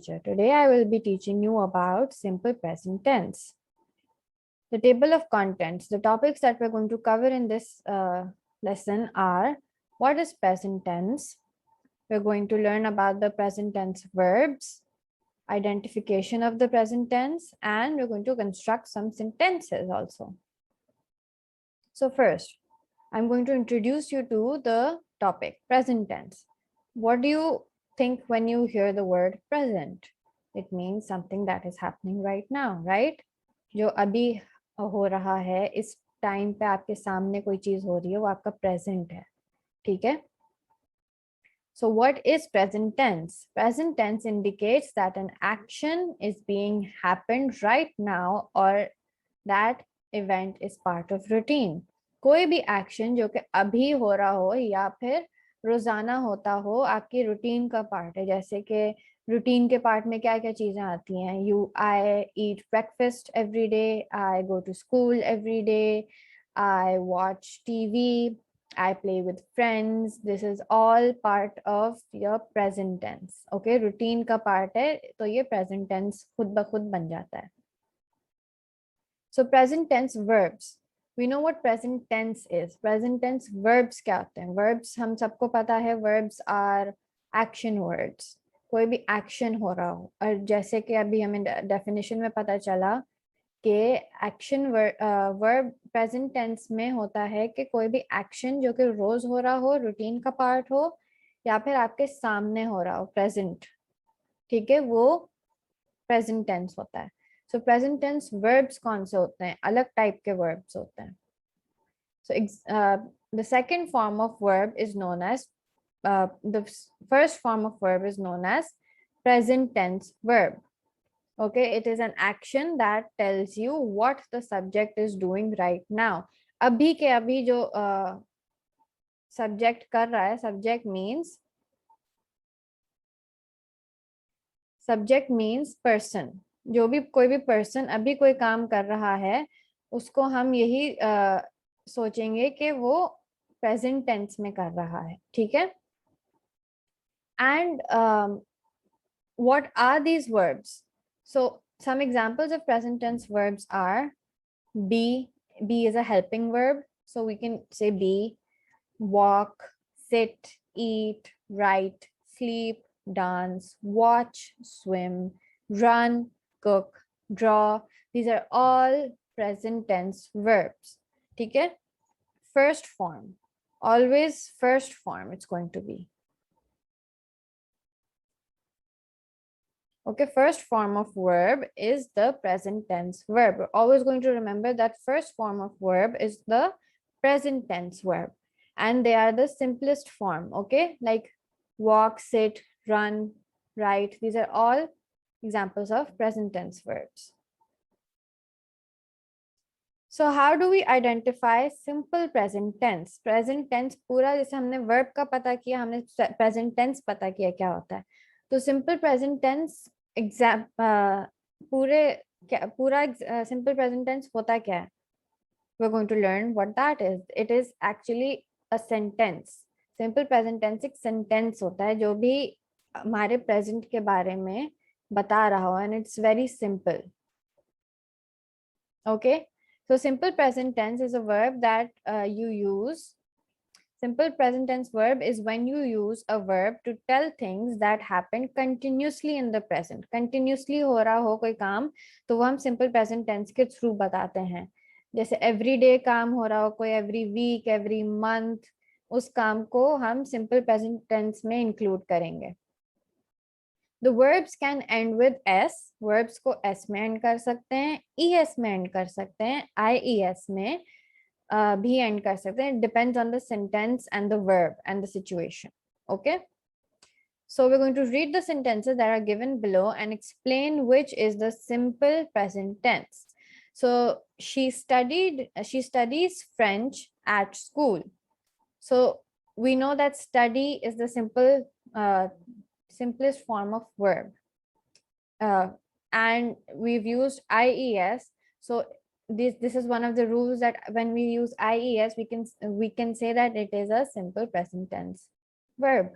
Today I will be teaching you about simple present tense. The table of contents, the topics that we're going to cover in this lesson are: what is present tense? We're going to learn about the present tense verbs, identification of the present tense, and we're going to construct some sentences also. So first, I'm going to introduce you to the topic, present tense. What do you think when you hear the word present? It means something that is happening right now, right? जो अभी हो रहा है, इस time पे आपके सामने कोई चीज हो रही है, वो आपका प्रेजेंट है, ठीक है? So what is present tense? Present tense indicates that an action is being happened right now or that event is part of routine. कोई भी एक्शन जो कि अभी हो रहा हो या फिर रोजाना होता हो, आपकी रूटीन का पार्ट है. जैसे कि रूटीन के पार्ट में क्या क्या चीजें आती हैं? I eat breakfast every day, I go to school every day, I watch TV, I play with friends. This is all part of your present tense. Okay, routine का part है, तो ये present tense खुद ब खुद बन जाता है. So present tense verbs. We know what present tense is. Present tense verbs क्या होते हैं? Verbs हम सबको पता है. Verbs are action words. कोई भी action हो रहा हो, और जैसे कि अभी हमें definition में पता चला कि एक्शन वर्ब प्रेजेंट टेंस में होता है कि कोई भी एक्शन जो कि रोज हो रहा हो, रूटीन का पार्ट हो, या फिर आपके सामने हो रहा हो, प्रेजेंट, ठीक है, वो प्रेजेंट टेंस होता है. सो प्रेजेंट टेंस वर्ब्स कौन से होते हैं? अलग टाइप के वर्ब्स होते हैं. So the second form of verb is known as the first form of verb is known as present tense verb. Okay, it is an action that tells you what the subject is doing right now. अभी के अभी जो subject कर रहा है, subject means person. जो भी कोई भी person अभी कोई काम कर रहा है, उसको हम यही सोचेंगे कि वो present tense में कर रहा है, ठीक है? And what are these verbs? So some examples of present tense verbs are be. Be is a helping verb, so we can say be, walk, sit, eat, write, sleep, dance, watch, swim, run, cook, draw. These are all present tense verbs. ठीक है? First form, always first form it's going to be. Okay, first form of verb is the present tense verb. We're always going to remember that first form of verb is the present tense verb, and they are the simplest form. Okay, like walk, sit, run, write. These are all examples of present tense verbs. So how do we identify simple present tense? Present tense पूरा जैसे हमने verb का पता किया, हमने present tense पता किया क्या होता है. तो simple present tense पूरा simple present tense होता क्या है? We're going to learn what that is. It is actually a sentence. Simple present tense एक sentence होता है जो भी हमारे present के बारे में बता रहा हो, and it's very simple. Okay, so simple present tense is a verb that you use. Simple present tense verb is when you use a verb to tell things that happen continuously in the present. Continuously हो रहा हो कोई काम, तो वो हम simple present tense के through बताते हैं. जैसे everyday काम हो रहा हो कोई, every week, every month, उस काम को हम simple present tense में include करेंगे. The verbs can end with s. Verbs को s में end कर सकते हैं, es में end कर सकते हैं, ies में भी end कर सकते हैं. It depends on the sentence and the verb and the situation. Okay, so we're going to read the sentences that are given below and explain which is the simple present tense. So she studies French at school. So we know that study is the simplest form of verb, and we've used ies. So this is one of the rules, that when we use ies, we can say that it is a simple present tense verb.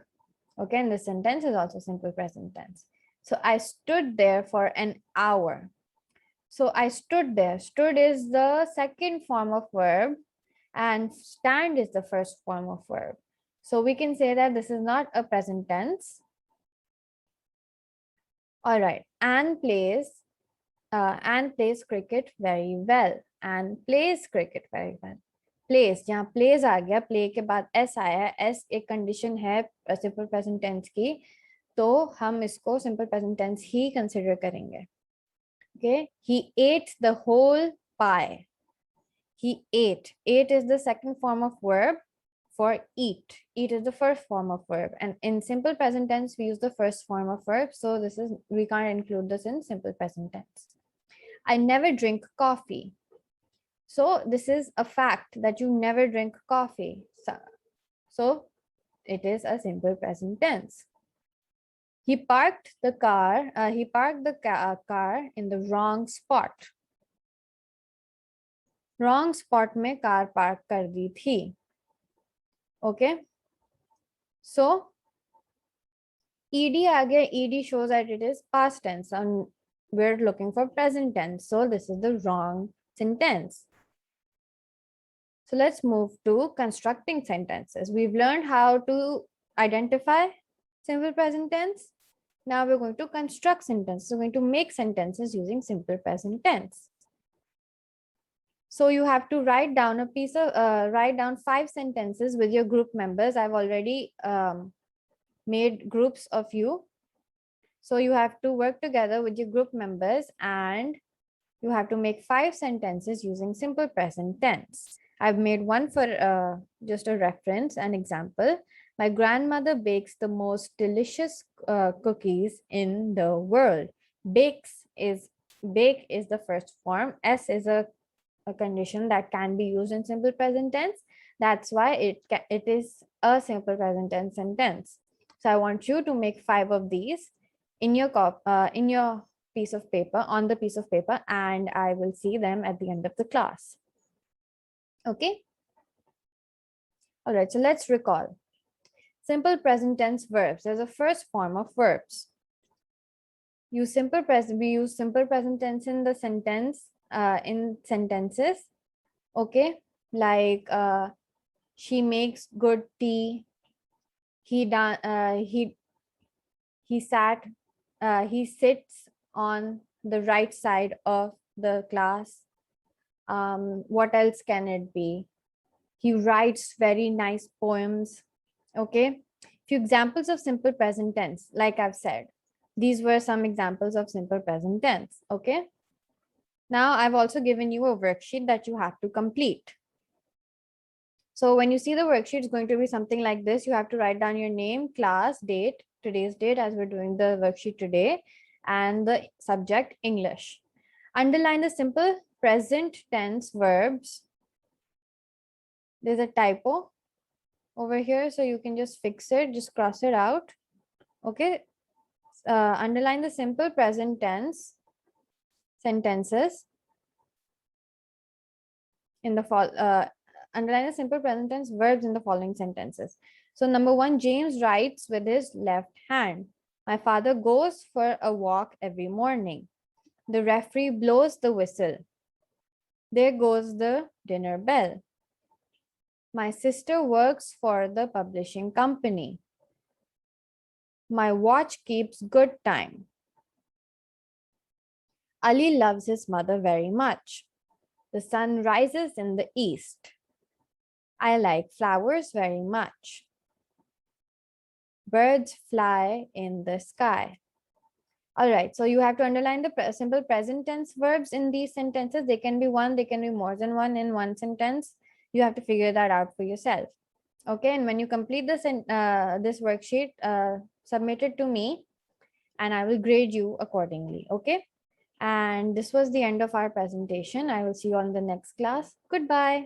Okay, and the sentence is also simple present tense. So I stood there for an hour. So I stood there. Stood is the second form of verb and stand is the first form of verb. So we can say that this is not a present tense. All right. Anne plays cricket very well. Anne plays cricket very well. Plays, जहाँ plays आ गया, play के बाद s आया, s एक condition है simple present tense की, तो हम इसको simple present tense ही consider करेंगे. Okay, he ate the whole pie. He ate. Ate is the second form of verb for eat. Eat is the first form of verb. And in simple present tense, we use the first form of verb. So we can't include this in simple present tense. I never drink coffee. So this is a fact that you never drink coffee. So it is a simple present tense. He parked the car in the wrong spot. Wrong spot में car park कर दी थी. Okay. So ed आ गया. Ed shows that it is past tense and we're looking for present tense. So this is the wrong sentence. So let's move to constructing sentences. We've learned how to identify simple present tense. Now we're going to construct sentences. We're going to make sentences using simple present tense. So you have to write down write down 5 sentences with your group members. I've already made groups of you. So you have to work together with your group members and you have to make 5 sentences using simple present tense. I've made one for just a reference, an example. My grandmother bakes the most delicious cookies in the world. Bake is the first form. S is a condition that can be used in simple present tense. That's why it is a simple present tense sentence. So I want you to make 5 of these in your piece of paper, on the piece of paper, and I will see them at the end of the class. Okay. All right, so let's recall. Simple present tense verbs. There's a first form of verbs. We use simple present tense in the sentence, in sentences. Okay, like she makes good tea. He sits on the right side of the class. What else can it be? He writes very nice poems. Okay, few examples of simple present tense. Like I've said, these were some examples of simple present tense. Okay, now I've also given you a worksheet that you have to complete. So when you see the worksheet, it's going to be something like this. You have to write down your name, class, date, today's date, as we're doing the worksheet today, and the subject English. Underline the simple present tense verbs. There's a typo over here, so you can just fix it, just cross it out. Okay, underline the simple present tense sentences in the underline the simple present tense verbs in the following sentences. So number 1, James writes with his left hand. My father goes for a walk every morning. The referee blows the whistle. There goes the dinner bell. My sister works for the publishing company. My watch keeps good time. Ali loves his mother very much. The sun rises in the east. I like flowers very much. Birds fly in the sky. All right, so you have to underline the simple present tense verbs in these sentences. They can be one, they can be more than one in one sentence. You have to figure that out for yourself. Okay, and when you complete this worksheet, submit it to me and I will grade you accordingly. Okay, and this was the end of our presentation. I will see you on the next class. Goodbye.